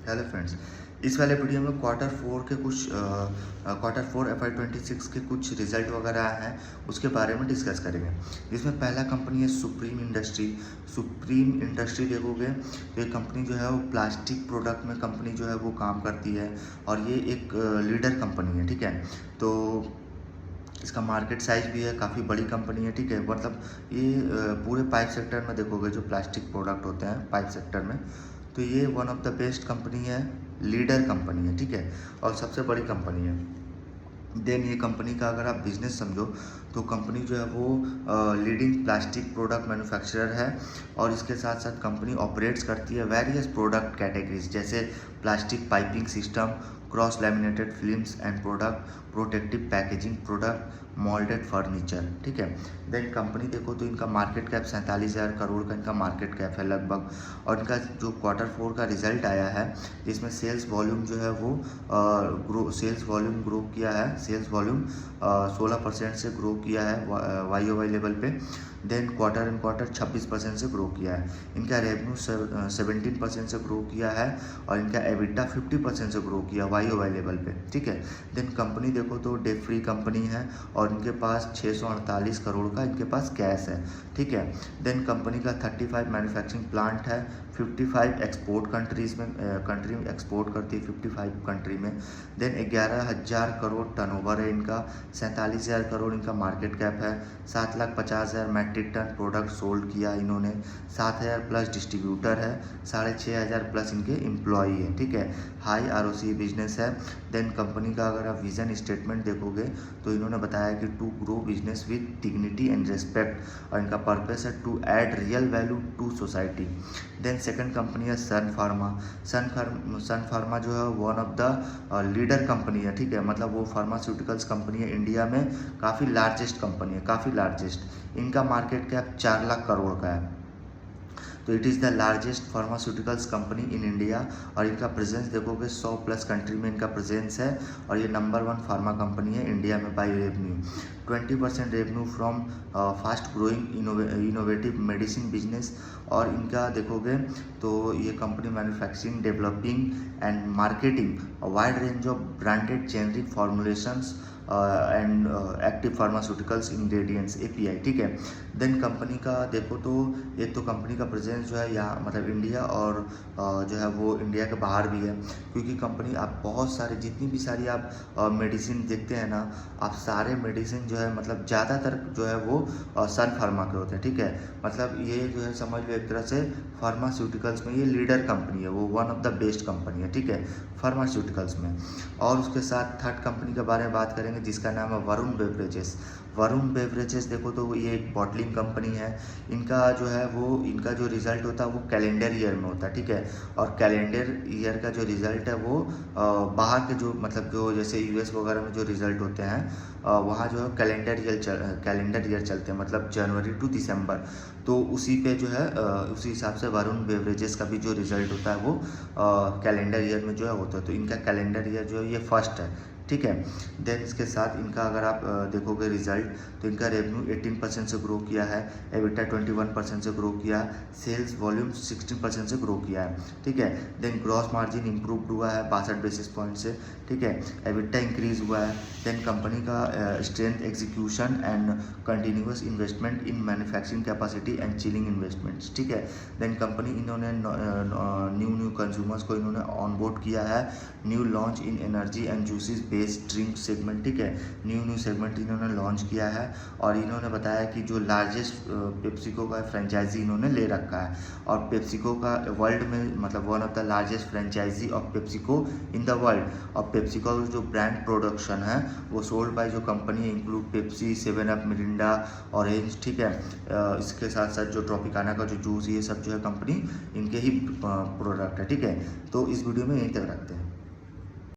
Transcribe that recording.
Hello friends, इस वाले video में क्वार्टर फोर FY26 के कुछ रिजल्ट वगैरह आए हैं, उसके बारे में डिस्कस करेंगे। जिसमें पहला कंपनी है सुप्रीम इंडस्ट्री देखोगे तो ये कंपनी जो है वो प्लास्टिक प्रोडक्ट में कंपनी जो है वो काम करती है और ये एक लीडर कंपनी है। ठीक है, तो इसका मार्केट साइज भी है, काफ़ी बड़ी कंपनी है। ठीक है, मतलब ये पूरे पाइप सेक्टर में देखोगे जो प्लास्टिक प्रोडक्ट होते हैं पाइप सेक्टर में, तो ये one of the best company है, लीडर कंपनी है। ठीक है, और सबसे बड़ी कंपनी है। देन ये कंपनी का अगर आप बिजनेस समझो तो कंपनी जो है वो लीडिंग प्लास्टिक प्रोडक्ट मैन्युफैक्चरर है और इसके साथ साथ कंपनी ऑपरेट्स करती है वेरियस प्रोडक्ट कैटेगरीज जैसे plastic piping system, cross laminated films and product, protective packaging product, moulded furniture. ठीक है, देन कंपनी देखो तो इनका मार्केट कैप 47,000 करोड़ का इनका मार्केट कैप है लगभग। और इनका जो Q4 का रिजल्ट आया है इसमें सेल्स वॉल्यूम जो है वो सेल्स वॉल्यूम ग्रो किया है, सेल्स वॉल्यूम 16% से ग्रो किया है YoY लेवल पे। देन क्वार्टर एंड क्वार्टर 26% से ग्रो किया है। इनका रेवेन्यू 17% से ग्रो किया है और इनका एबिटा 50% से ग्रो किया YoY लेवल पे। ठीक है, देन कंपनी देखो तो डेट फ्री कंपनी है और इनके पास 648 करोड़ का इनके पास कैश है। ठीक है, देन कंपनी का 35 मैन्युफैक्चरिंग प्लांट है, 55 एक्सपोर्ट कंट्रीज में कंट्री में एक्सपोर्ट करती है 55 कंट्री में। देन 11,000 करोड़ टर्नओवर है इनका, 47,000 करोड़ इनका मार्केट कैप है, 7,50,000 मैट्रिक टन प्रोडक्ट सोल्ड किया इन्होंने, 7,000 प्लस डिस्ट्रीब्यूटर है, 6,500 प्लस इनके एम्प्लॉई है। ठीक है, हाई ROC बिजनेस है। देन कंपनी का अगर आप विजन स्टेटमेंट देखोगे तो इन्होंने बताया कि to grow business with dignity and respect और इनका पर्पस है to add real value to society. Then second company है सन फार्मा जो है one of the leader company है। ठीक है, मतलब वो फार्मास्यूटिकल्स कंपनी है, इंडिया में काफ़ी लार्जेस्ट कंपनी है, काफ़ी लार्जेस्ट। इनका मार्केट कैप 4 लाख करोड़ का है, तो it is the largest pharmaceuticals company in India. और इनका प्रेजेंस देखोगे 100 प्लस कंट्री में इनका प्रेजेंस है और ये नंबर 1 फार्मा कंपनी है इंडिया में by revenue. 20% revenue from fast growing innovative medicine business. और इनका देखोगे तो ये company manufacturing, developing and marketing wide range of branded generic formulations and active pharmaceuticals ingredients API। ठीक है, देन कंपनी का देखो तो एक तो कंपनी का प्रेजेंस जो है यहाँ मतलब इंडिया और जो है वो इंडिया के बाहर भी है, क्योंकि कंपनी आप बहुत सारे जितनी भी सारी आप मेडिसिन देखते हैं ना, आप सारे मेडिसिन जो है मतलब ज़्यादातर जो है वो सन फार्मा के होते हैं। ठीक है, मतलब ये जो है समझ लो एक तरह से फार्मास्यूटिकल्स में ये लीडर कंपनी है, वो one of the best company है। ठीक है, फार्मास्यूटिकल्स में। और उसके साथ थर्ड कंपनी के बारे में बात करेंगे जिसका नाम है वरुण बेवरेजेस देखो तो ये एक बॉटलिंग कंपनी है। इनका जो है वो इनका जो रिजल्ट होता है वो कैलेंडर ईयर में होता है। ठीक है, और कैलेंडर ईयर का जो रिजल्ट है वो बाहर के जो मतलब जो जैसे US वगैरह में जो रिजल्ट होते हैं वहाँ जो है कैलेंडर ईयर चलते हैं, मतलब जनवरी टू दिसंबर। तो उसी पे जो है उसी हिसाब से वरुण बेवरेजेस का भी जो रिजल्ट होता है वो कैलेंडर ईयर में जो है होता है, तो इनका कैलेंडर ईयर जो है ये फर्स्ट है। ठीक है, देन इसके साथ इनका अगर आप देखोगे रिजल्ट तो इनका रेवेन्यू 18% से ग्रो किया है, एबिटा 21% से ग्रो किया, सेल्स वॉल्यूम 16% से ग्रो किया है। ठीक है, देन ग्रॉस मार्जिन इंप्रूव्ड हुआ है 62 बेसिस पॉइंट से। ठीक है, एबिटा इंक्रीज हुआ है। देन कंपनी का strength execution and continuous investment in manufacturing capacity and chilling investments. ठीक है, देन कंपनी इन्होंने न्यू कंज्यूमर्स को इन्होंने ऑनबोर्ड किया है, new launch in energy and juices based drink segment. ठीक है, न्यू सेगमेंट इन्होंने लॉन्च किया है और इन्होंने बताया कि जो लार्जेस्ट पेप्सिको का फ्रेंचाइजी इन्होंने ले रखा है और पेप्सिको का वर्ल्ड में मतलब one of the largest franchisee of PepsiCo in the world. और पेप्सिको जो ब्रांड प्रोडक्शन है वो सोल्ड बाय जो company include Pepsi, 7 up, Mirinda, orange. ठीक है, इसके साथ साथ जो ट्रॉपिकाना का जो जूस ये सब जो है कंपनी इनके ही प्रोडक्ट है। ठीक है, तो इस वीडियो में यहीं तक रखते हैं।